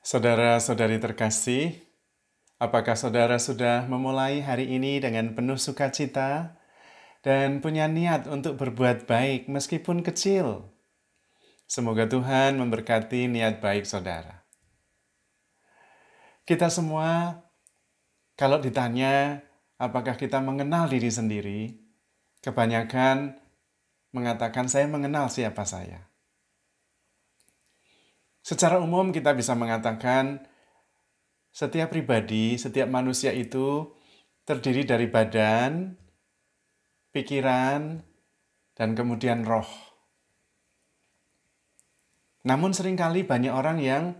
Saudara-saudari terkasih, apakah saudara sudah memulai hari ini dengan penuh sukacita dan punya niat untuk berbuat baik meskipun kecil? Semoga Tuhan memberkati niat baik saudara. Kita semua, kalau ditanya apakah kita mengenal diri sendiri, kebanyakan mengatakan saya mengenal siapa saya. Secara umum kita bisa mengatakan setiap pribadi, setiap manusia itu terdiri dari badan, pikiran, dan kemudian roh. Namun seringkali banyak orang yang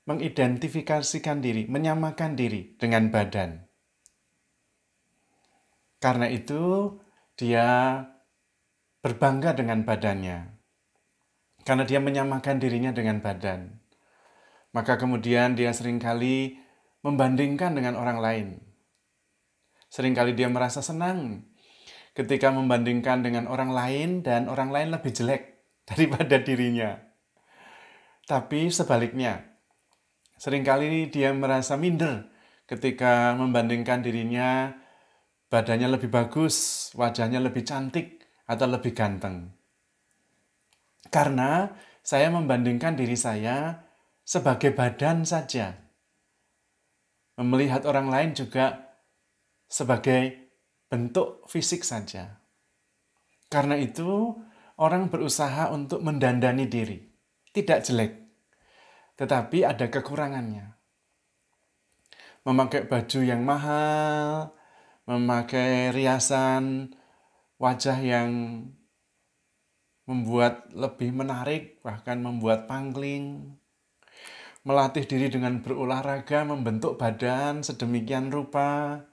mengidentifikasikan diri, menyamakan diri dengan badan. Karena itu dia berbangga dengan badannya. Karena dia menyamakan dirinya dengan badan. Maka kemudian dia seringkali membandingkan dengan orang lain. Seringkali dia merasa senang ketika membandingkan dengan orang lain dan orang lain lebih jelek daripada dirinya. Tapi sebaliknya, seringkali dia merasa minder ketika membandingkan dirinya, badannya lebih bagus, wajahnya lebih cantik, atau lebih ganteng. Karena saya membandingkan diri saya sebagai badan saja. Melihat orang lain juga sebagai bentuk fisik saja. Karena itu, orang berusaha untuk mendandani diri. Tidak jelek, tetapi ada kekurangannya. Memakai baju yang mahal, memakai riasan wajah yang membuat lebih menarik, bahkan membuat pangling. Melatih diri dengan berolahraga, membentuk badan sedemikian rupa,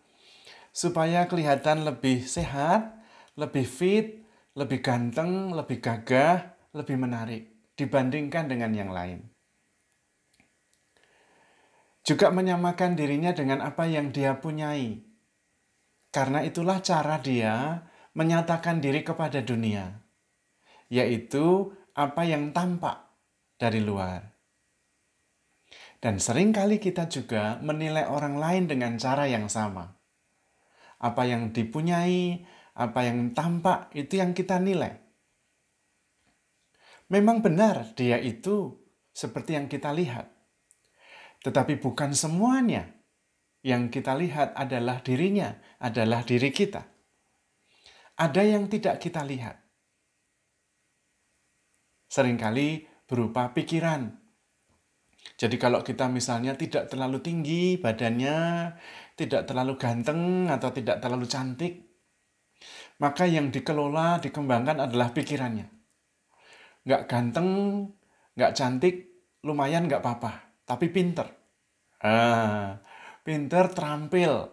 supaya kelihatan lebih sehat, lebih fit, lebih ganteng, lebih gagah, lebih menarik dibandingkan dengan yang lain. Juga menyamakan dirinya dengan apa yang dia punyai. Karena itulah cara dia menyatakan diri kepada dunia, yaitu apa yang tampak dari luar. Dan seringkali kita juga menilai orang lain dengan cara yang sama. Apa yang dipunyai, apa yang tampak, itu yang kita nilai. Memang benar dia itu seperti yang kita lihat. Tetapi bukan semuanya yang kita lihat adalah dirinya, adalah diri kita. Ada yang tidak kita lihat. Seringkali berupa pikiran. Jadi kalau kita misalnya tidak terlalu tinggi badannya, tidak terlalu ganteng atau tidak terlalu cantik, maka yang dikelola, dikembangkan adalah pikirannya. Nggak ganteng, nggak cantik, lumayan nggak apa-apa, tapi pinter. Pinter, terampil,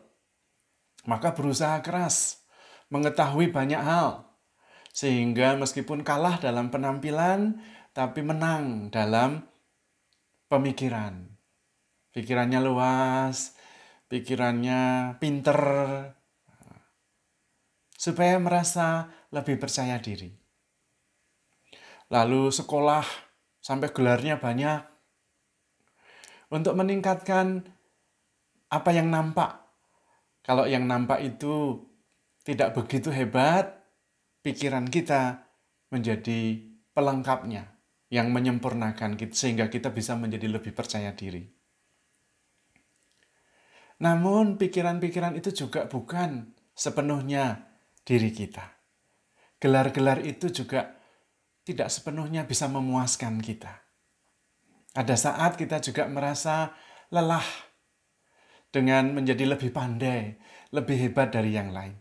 maka berusaha keras, mengetahui banyak hal, sehingga meskipun kalah dalam penampilan, tapi menang dalam pemikiran. Pikirannya luas, pikirannya pinter, supaya merasa lebih percaya diri. Lalu sekolah sampai gelarnya banyak, untuk meningkatkan apa yang nampak. Kalau yang nampak itu tidak begitu hebat, pikiran kita menjadi pelengkapnya, yang menyempurnakan kita, sehingga kita bisa menjadi lebih percaya diri. Namun pikiran-pikiran itu juga bukan sepenuhnya diri kita. Gelar-gelar itu juga tidak sepenuhnya bisa memuaskan kita. Ada saat kita juga merasa lelah dengan menjadi lebih pandai, lebih hebat dari yang lain.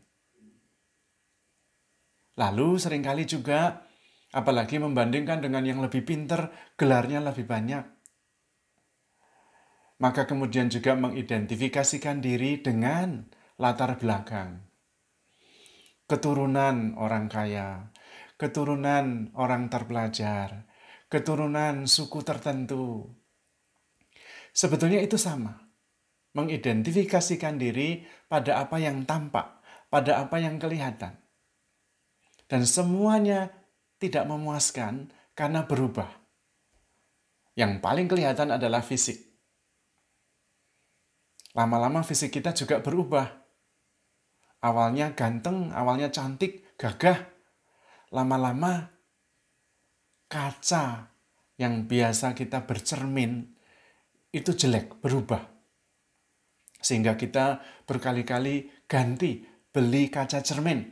Lalu seringkali juga, apalagi membandingkan dengan yang lebih pinter, gelarnya lebih banyak. Maka kemudian juga mengidentifikasikan diri dengan latar belakang. Keturunan orang kaya, keturunan orang terpelajar, keturunan suku tertentu. Sebetulnya itu sama. Mengidentifikasikan diri pada apa yang tampak, pada apa yang kelihatan. Dan semuanya tidak memuaskan karena berubah. Yang paling kelihatan adalah fisik. Lama-lama fisik kita juga berubah. Awalnya ganteng, awalnya cantik, gagah. Lama-lama kaca yang biasa kita bercermin itu jelek, berubah. Sehingga kita berkali-kali ganti, beli kaca cermin.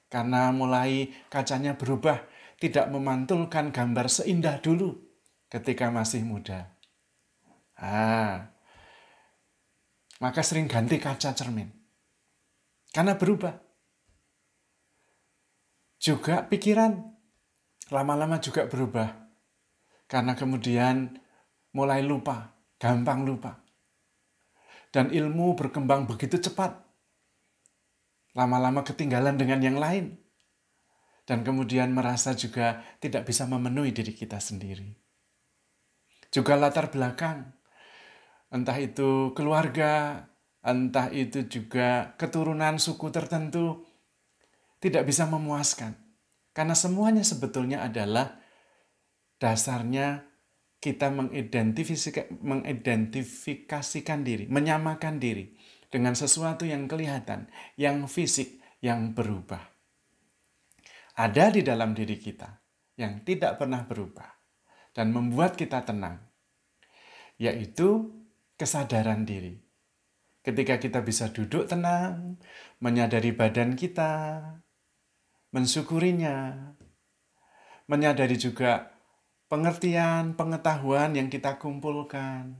Karena mulai kacanya berubah, tidak memantulkan gambar seindah dulu ketika masih muda. Maka sering ganti kaca cermin. Karena berubah. Juga pikiran lama-lama juga berubah. Karena kemudian mulai lupa, gampang lupa. Dan ilmu berkembang begitu cepat. Lama-lama ketinggalan dengan yang lain. Dan kemudian merasa juga tidak bisa memenuhi diri kita sendiri. Juga latar belakang. Entah itu keluarga, entah itu juga keturunan suku tertentu, tidak bisa memuaskan. Karena semuanya sebetulnya adalah dasarnya kita mengidentifikasikan diri, menyamakan diri dengan sesuatu yang kelihatan, yang fisik, yang berubah. Ada di dalam diri kita yang tidak pernah berubah dan membuat kita tenang, yaitu kesadaran diri. Ketika kita bisa duduk tenang, menyadari badan kita, mensyukurinya, menyadari juga pengertian, pengetahuan yang kita kumpulkan,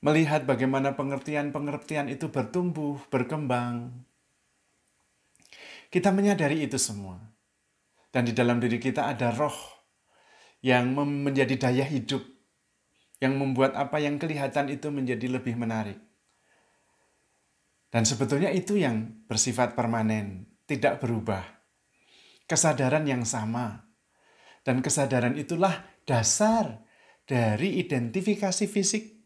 melihat bagaimana pengertian-pengertian itu bertumbuh, berkembang. Kita menyadari itu semua. Dan di dalam diri kita ada roh yang menjadi daya hidup, yang membuat apa yang kelihatan itu menjadi lebih menarik. Dan sebetulnya itu yang bersifat permanen, tidak berubah. Kesadaran yang sama. Dan kesadaran itulah dasar dari identifikasi fisik,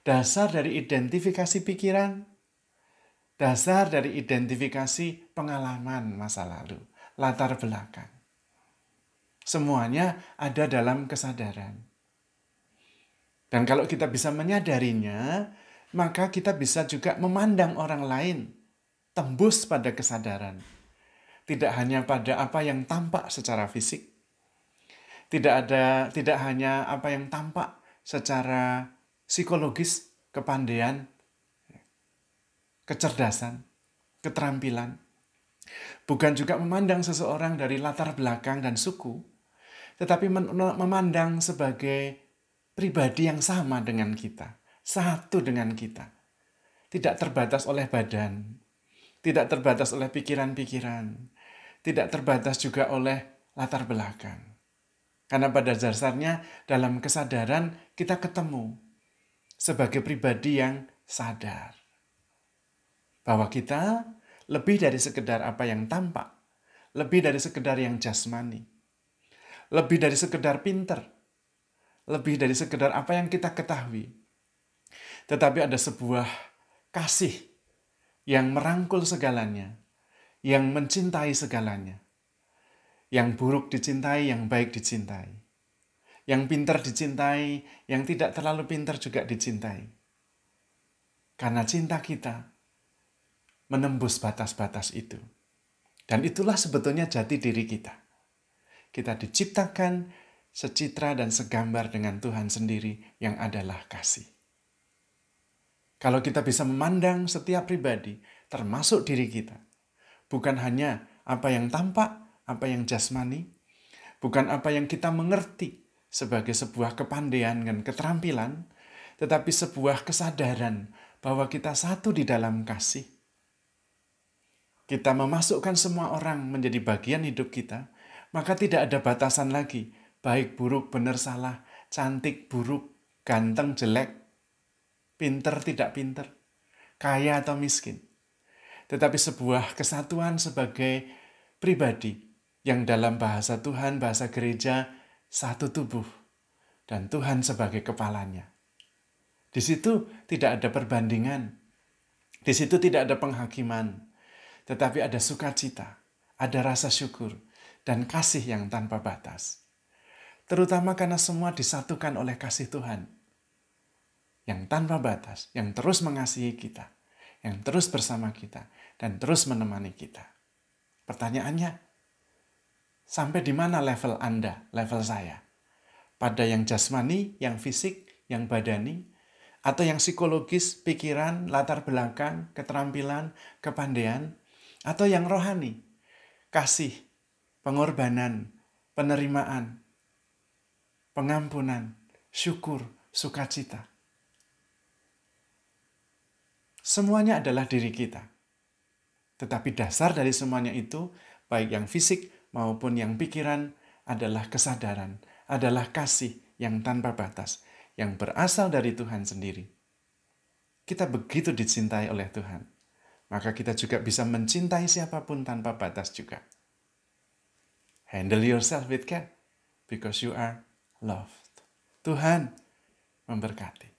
dasar dari identifikasi pikiran, dasar dari identifikasi pengalaman masa lalu, latar belakang. Semuanya ada dalam kesadaran. Dan kalau kita bisa menyadarinya, maka kita bisa juga memandang orang lain, tembus pada kesadaran. Tidak hanya pada apa yang tampak secara fisik, tidak hanya apa yang tampak secara psikologis, kepandaian, kecerdasan, keterampilan. Bukan juga memandang seseorang dari latar belakang dan suku, tetapi memandang sebagai pribadi yang sama dengan kita, satu dengan kita. Tidak terbatas oleh badan, tidak terbatas oleh pikiran-pikiran, tidak terbatas juga oleh latar belakang. Karena pada dasarnya dalam kesadaran kita ketemu sebagai pribadi yang sadar. Bahwa kita lebih dari sekedar apa yang tampak, lebih dari sekedar yang jasmani, lebih dari sekedar pinter, lebih dari sekedar apa yang kita ketahui. Tetapi ada sebuah kasih yang merangkul segalanya, yang mencintai segalanya. Yang buruk dicintai, yang baik dicintai. Yang pintar dicintai, yang tidak terlalu pintar juga dicintai. Karena cinta kita menembus batas-batas itu. Dan itulah sebetulnya jati diri kita. Kita diciptakan secitra dan segambar dengan Tuhan sendiri yang adalah kasih. Kalau kita bisa memandang setiap pribadi, termasuk diri kita, bukan hanya apa yang tampak, apa yang jasmani, bukan apa yang kita mengerti sebagai sebuah kepandaian dan keterampilan, tetapi sebuah kesadaran bahwa kita satu di dalam kasih. Kita memasukkan semua orang menjadi bagian hidup kita, maka tidak ada batasan lagi, baik, buruk, benar, salah, cantik, buruk, ganteng, jelek, pinter, tidak pinter, kaya atau miskin. Tetapi sebuah kesatuan sebagai pribadi yang dalam bahasa Tuhan, bahasa gereja, satu tubuh. Dan Tuhan sebagai kepalanya. Di situ tidak ada perbandingan. Di situ tidak ada penghakiman. Tetapi ada sukacita, ada rasa syukur, dan kasih yang tanpa batas. terutama karena semua disatukan oleh kasih Tuhan yang tanpa batas, yang terus mengasihi kita, yang terus bersama kita, dan terus menemani kita. Pertanyaannya, sampai di mana level Anda, level saya? Pada yang jasmani, yang fisik, yang badani, atau yang psikologis, pikiran, latar belakang, keterampilan, kepandaian, atau yang rohani, kasih, pengorbanan, penerimaan, pengampunan, syukur, sukacita. Semuanya adalah diri kita. Tetapi dasar dari semuanya itu, baik yang fisik maupun yang pikiran, adalah kesadaran, adalah kasih yang tanpa batas, yang berasal dari Tuhan sendiri. Kita begitu dicintai oleh Tuhan, maka kita juga bisa mencintai siapapun tanpa batas juga. Handle yourself with care, because you are loved. Tuhan memberkati.